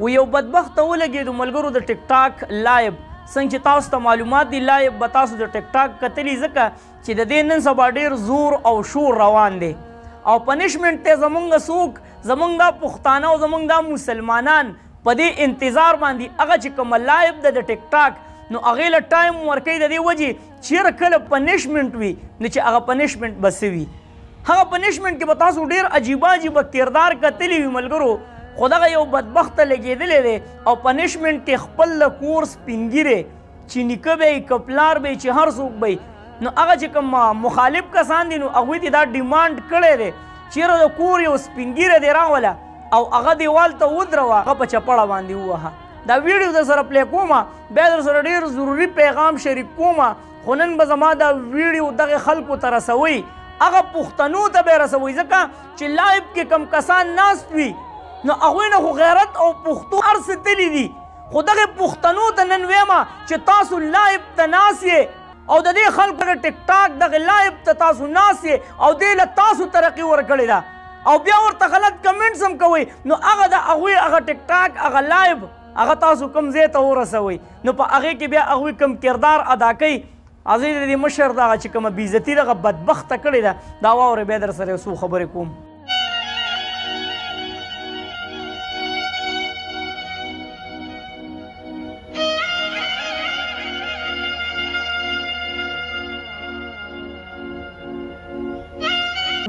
و یو بدبخته ولګېدو ملګرو د ټیک ټاک لایب څنګه چې تاسو ته معلومات دي لایب به تاسو د ټیک ټاک کتلي ځکه چې د دې نن سبا ډېر زور او شور روان دی او پنشمنټ ته زمونږ څوک زمونږ دا پښتانه او زمونږ دا مسلمانان په دې انتظار باندې هغه چې کومه لایب ده د ټیک ټاک نو هغې له ټایم ورکوي د دې وجې چېرې کله پنشمنټ وي نو چې هغه پنشمنټ به څه وي هغه پنشمنټ کې به تاسو ډېر عجیبه عجیبه کردار کتلي وي ملګرو خو دغه یو بدبخته لګېدلی دی او پنشمنټ کې خپل له کور سپین ږیری چې نیکه به یې که پلار به یې چې هر څوک به نو هغه چې کوم مخالف کسان دي نو هغوی ته دا ډیمانډ کړی دی چېرې د کور یو سپین ږیری دی راوله او هغه دیوال ته ودروه هغه په چپړه باندې ووهه دا ویډیو در سره پلی کومه بیا در سره ډېر ضروري پیغام شریک کومه خو نن به زما دا ویډیو دغه خلکو ته رسوئ هغه پښتنو ته به یې رسوئ ځکه چې لایب کې کم کسان ناست وي نو هغوی نه خو غیرت او پښتو هر څه تلي دي خو دغې پښتنو ته نن ویمه چې تاسو لایب ته ناست یې او د دې خلکو د ټیک ټاک دغې لایب ته تاسو ناست یې او دې له تاسو ترقي ورکړې ده او بیا ورته غلط کمنټس هم کوئ نو هغه د هغوی هغه ټیک ټاک هغه لایب هغه تاسو کوم ځای ته ورسوئ نو په هغې کې بیا هغوی کوم کردار ادا کوي هغې د دې مشر دغه چې کومه بېعزتي دغه بدبخته کړې ده دا واورئ بیا در سره یو څو خبرې کوم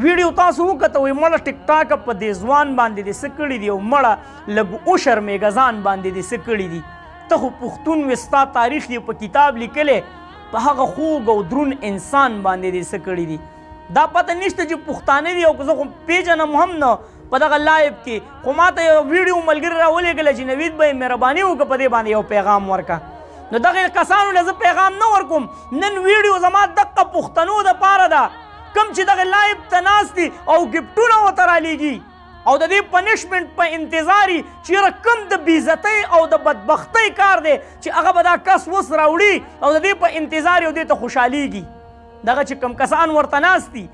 ویډیو تاسو وکتوئ مړه ټیک ټاک په دې ځوان باندې دې څه کړي دي او مړه لږ وشرمېږه ځان باندې دې څه کړي دي ته خو پښتون وې ستا تاریخ یې په کتاب لیکلی په هغه خوږ او دروند انسان باندې دې څه کړي دي دا پته نشته چې پښتانه دي او که زه خو پېژنم هم نه په دغه لایب کې خو ما ته یو ویډیو ملګري راولېږله چې نوید به یې مهرباني وکړه په دې باندې یو پیغام ورکړه نو دغې کسانو له زه پیغام نه ورکوم نن ویډیو زما دقه پښتنو دپاره ده کم چې دغه لایب ته ناست دي او ګفټونه ورته رالیږي او د دې پنشمنټ په انتظار یي چېرې کم د بېعزتۍ او د بدبختۍ کار دی چې هغه به دا کس اوس راوړي او د دې په انتظار یې او دې ته خوشحالېږي دغه چې کم کسان ورته ناست دي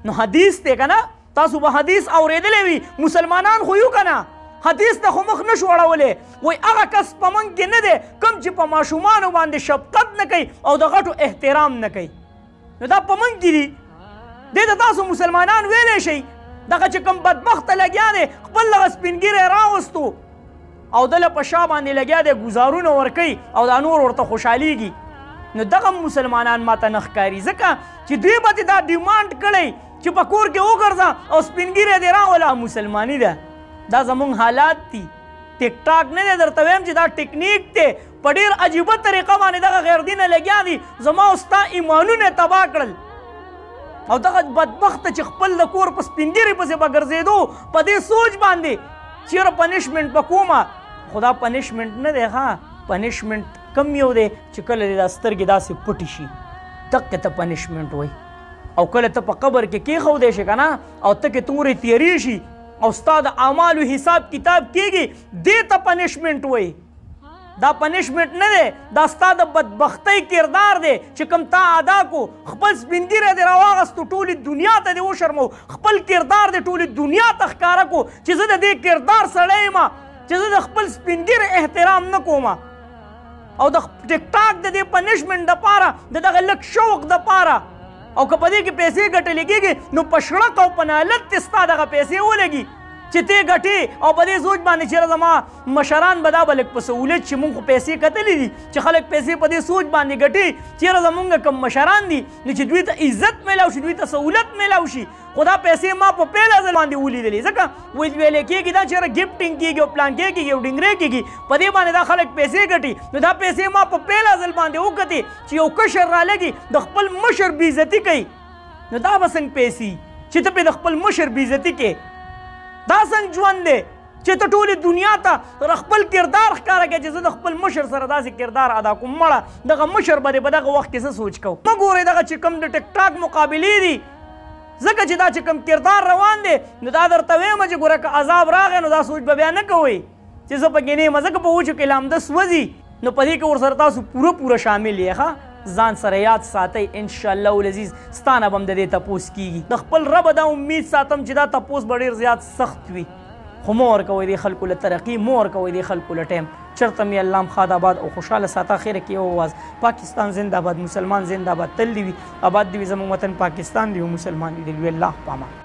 نو حدیث دی که نه تاسو به حدیث اورېدلی وي مسلمانان خو یو که نه حدیث ته خو مخ نه شو اړولی وایي هغه کس په موږ کې نه دی کم چې په ماشومانو باندې شفقت نه کوي او د غټو احترام نه کوي نو دا په موږ کې دي دې ته تاسو مسلمانان ویلی شئ دغه چې کوم بدبخته لګیا دی خپل دغه سپین ږیری راوستو او دله په شا باندې لګیا دی ګزارونه ورکوي او دا نور ورته خوشحالېږي نو دغه مسلمانان ماته نه ښکاري ځکه چې دوی به دې دا ډیمانډ کړی چې په کور کې وګرځه او سپین ږیری دې راوله مسلماني ده دا زموږ حالات دي ټیک ټاک نه دی درته ویم چې دا ټیکنیک دی په ډېر عجیبه طریقه باندې دغه غیر دینه لګیا دي زما او ستا ایمانونه تباه کړل او دغه بدبخته چې خپل د کور په سپین ږیري پسې به ګرځېدو په دې سوچ باندې چېرې پنشمنټ به کومه خو دا پنشمنټ نه دی ښه پنشمنټ کم یو دی چې کله دې دا سترګې داسې پټې شي دقې ته پنشمنټ وایي او کله ته په قبر کې کېښودی شي که نه او ته کې تورې تیرې شي او ستا د اعمالو حساب کتاب کېږي دې ته پنشمنټ وایي دا پنشمنټ نه دی دا ستا د بدبختۍ کردار دی چې کوم تا ادا کو خپل سپین ږیری دې راواغستو ټولې دنیا ته دې وشرمو خپل کردار دې ټولې دنیا ته ښکاره کو چې زه د دې کردار سړی یم چې زه د خپل سپین ږیری احترام نه کوم او د ټیک ټاک د دې پنشمنټ دپاره د دغه لږ شوق دپاره او که په دې کې پیسې ګټلې کېږي نو په شړک او په نالت دې ستا دغه پیسې ولګي چې ته ګټې او په دې سوچ باندې چېرې زما مشران به دا به لږ په سهولت چې مونږ خو پیسې کتلې دي چې خلک پیسې په دې سوچ باندې ګټي چېرې زمونږ کوم مشران دي نو چې دوی ته عزت میلاو شي دوی ته سهولت میلاو شي خو دا پیسې ما په پیله ځل باندې ولیدلې ځکه ویلې کېږي دا چېرې ګفټینګ کېږي او پلانکې کېږي او ډنګرې کېږي په دې باندې دا خلک پیسې ګټي نو دا پیسې ما په پیله ځل باندې وکتې چې یو کشر رالګي د خپل مشر بېعزتي کوي نو دا به څنګه پیسې چې ته پرې د خپل مشر بېعزتي کې دا څنګه ژوند دی چې ته ټولې دنیا ته خپل کردار ښکاره کړې چې زه د خپل مشر سره داسې کردار ادا کوم مړه دغه مشر به دې په دغه وخت کې څه سوچ کوو مه ګورئ دغه چې کوم د ټیک ټاک مقابلې دي ځکه چې دا چې کوم کردار روان دی نو دا درته ویمه چې ګوره که عذاب راغی نو دا سوچ به بیا نه کوئ چې زه پکې نه یم ځکه په وچو کې لامده سوځي نو په دې کې ورسره تاسو پوره شامل یې ښه ځان سره یاد ساتئ انشاءالله العزیز ستانه به هم د دې تپوس کېږي د خپل ربه دا امید ساتم چې دا تپوس به ډېر زیات سخت وي خو مه ورکوئ دې خلکو له ترقي، مه ورکوئ دې خلکو له ټایم. چېرته مې الله ښاد آباد او خوشحاله ساته. اخره کې یو اواز: پاکستان زنده باد، مسلمان زنده باد، تل دې وي آباد دې وي زموږ وطن پاکستان دې وي، مسلمان دې وي. الله په امان.